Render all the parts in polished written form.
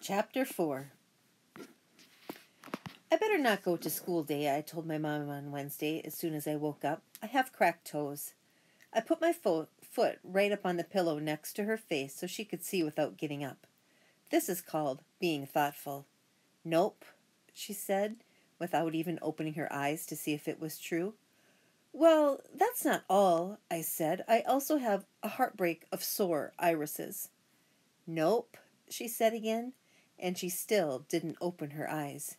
Chapter 4. I better not go to school day, I told my mom on Wednesday as soon as I woke up. I have cracked toes. I put my foot right up on the pillow next to her face so she could see without getting up. This is called being thoughtful. Nope, she said, without even opening her eyes to see if it was true. Well, that's not all, I said. I also have a heartbreak of sore irises. Nope, she said again, and she still didn't open her eyes.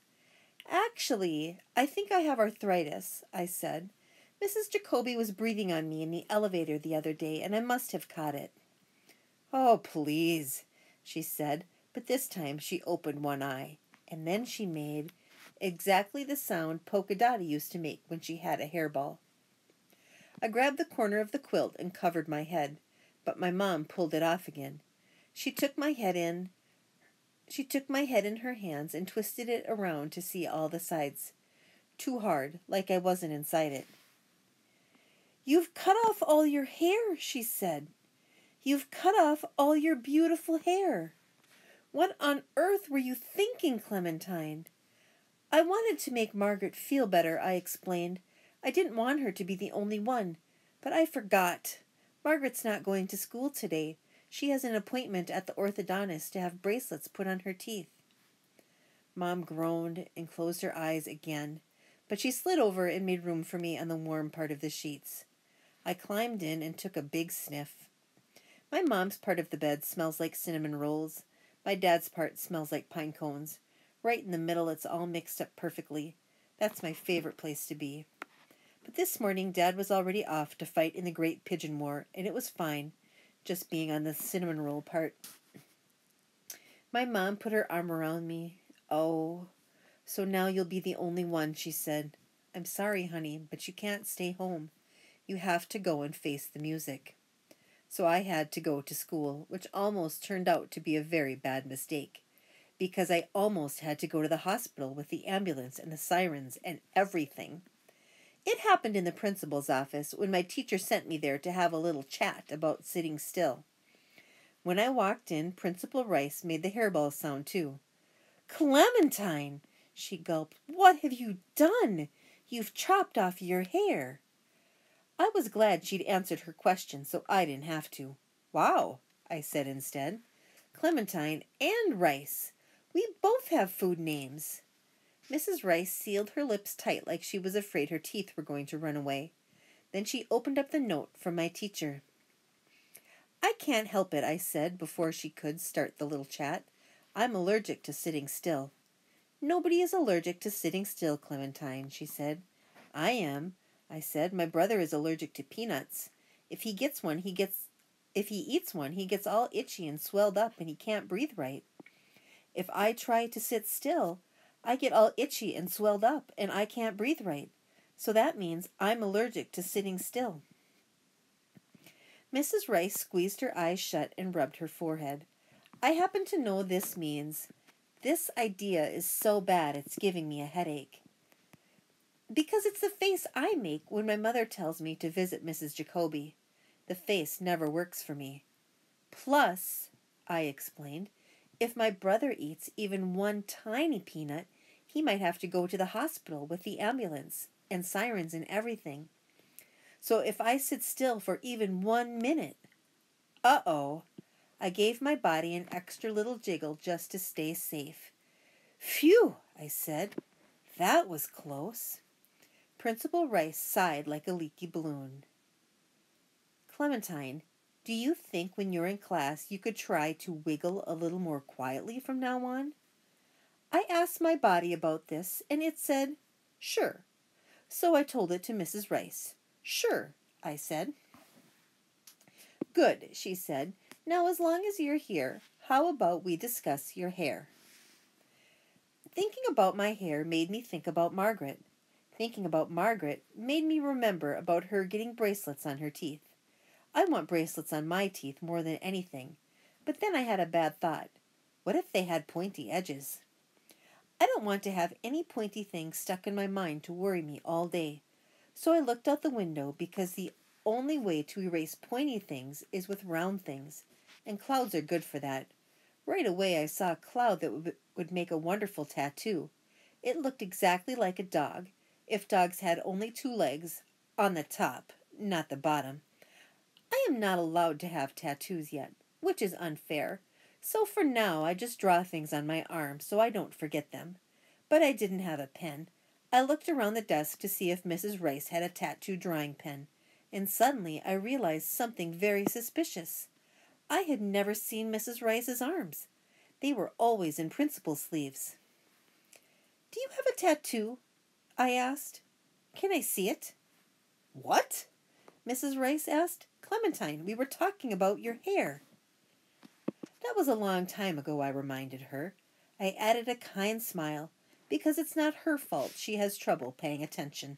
Actually, I think I have arthritis, I said. Mrs. Jacoby was breathing on me in the elevator the other day, and I must have caught it. Oh, please, she said, but this time she opened one eye, and then she made exactly the sound Polka Dotty used to make when she had a hairball. I grabbed the corner of the quilt and covered my head, but my mom pulled it off again. She took my head in her hands and twisted it around to see all the sides. Too hard, like I wasn't inside it. You've cut off all your hair, she said. You've cut off all your beautiful hair. What on earth were you thinking, Clementine? I wanted to make Margaret feel better, I explained. I didn't want her to be the only one, but I forgot. Margaret's not going to school today. She has an appointment at the orthodontist to have bracelets put on her teeth. Mom groaned and closed her eyes again, but she slid over and made room for me on the warm part of the sheets. I climbed in and took a big sniff. My mom's part of the bed smells like cinnamon rolls. My dad's part smells like pine cones. Right in the middle, it's all mixed up perfectly. That's my favorite place to be. But this morning, Dad was already off to fight in the Great Pigeon War, and it was fine, just being on the cinnamon roll part. My mom put her arm around me. Oh, so now you'll be the only one, she said. I'm sorry, honey, but you can't stay home. You have to go and face the music. So I had to go to school, which almost turned out to be a very bad mistake, because I almost had to go to the hospital with the ambulance and the sirens and everything. It happened in the principal's office when my teacher sent me there to have a little chat about sitting still. When I walked in, Principal Rice made the hairball sound too. Clementine, she gulped, what have you done? You've chopped off your hair. I was glad she'd answered her question so I didn't have to. Wow, I said instead. Clementine and Rice. We both have food names. Mrs. Rice sealed her lips tight like she was afraid her teeth were going to run away. Then she opened up the note from my teacher. I can't help it, I said before she could start the little chat. I'm allergic to sitting still. Nobody is allergic to sitting still, Clementine, she said. I am, I said. My brother is allergic to peanuts. If he eats one, he gets all itchy and swelled up and he can't breathe right. If I try to sit still, I get all itchy and swelled up, and I can't breathe right. So that means I'm allergic to sitting still. Mrs. Rice squeezed her eyes shut and rubbed her forehead. I happen to know this means, this idea is so bad it's giving me a headache. Because it's the face I make when my mother tells me to visit Mrs. Jacoby. The face never works for me. Plus, I explained, if my brother eats even one tiny peanut, he might have to go to the hospital with the ambulance and sirens and everything. So if I sit still for even 1 minute, uh-oh, I gave my body an extra little jiggle just to stay safe. Phew, I said, that was close. Principal Rice sighed like a leaky balloon. Clementine, do you think when you're in class you could try to wiggle a little more quietly from now on? I asked my body about this, and it said, sure. So I told it to Mrs. Rice. Sure, I said. Good, she said. Now as long as you're here, how about we discuss your hair? Thinking about my hair made me think about Margaret. Thinking about Margaret made me remember about her getting bracelets on her teeth. I want bracelets on my teeth more than anything, but then I had a bad thought. What if they had pointy edges? I don't want to have any pointy thing stuck in my mind to worry me all day. So I looked out the window because the only way to erase pointy things is with round things, and clouds are good for that. Right away I saw a cloud that would make a wonderful tattoo. It looked exactly like a dog, if dogs had only 2 legs, on the top, not the bottom. I am not allowed to have tattoos yet, which is unfair, so for now I just draw things on my arm so I don't forget them. But I didn't have a pen. I looked around the desk to see if Mrs. Rice had a tattoo drawing pen, and suddenly I realized something very suspicious. I had never seen Mrs. Rice's arms. They were always in principal sleeves. "Do you have a tattoo?" I asked. "Can I see it?" "What?" Mrs. Rice asked. "Clementine, we were talking about your hair." "That was a long time ago," I reminded her. I added a kind smile, because it's not her fault she has trouble paying attention.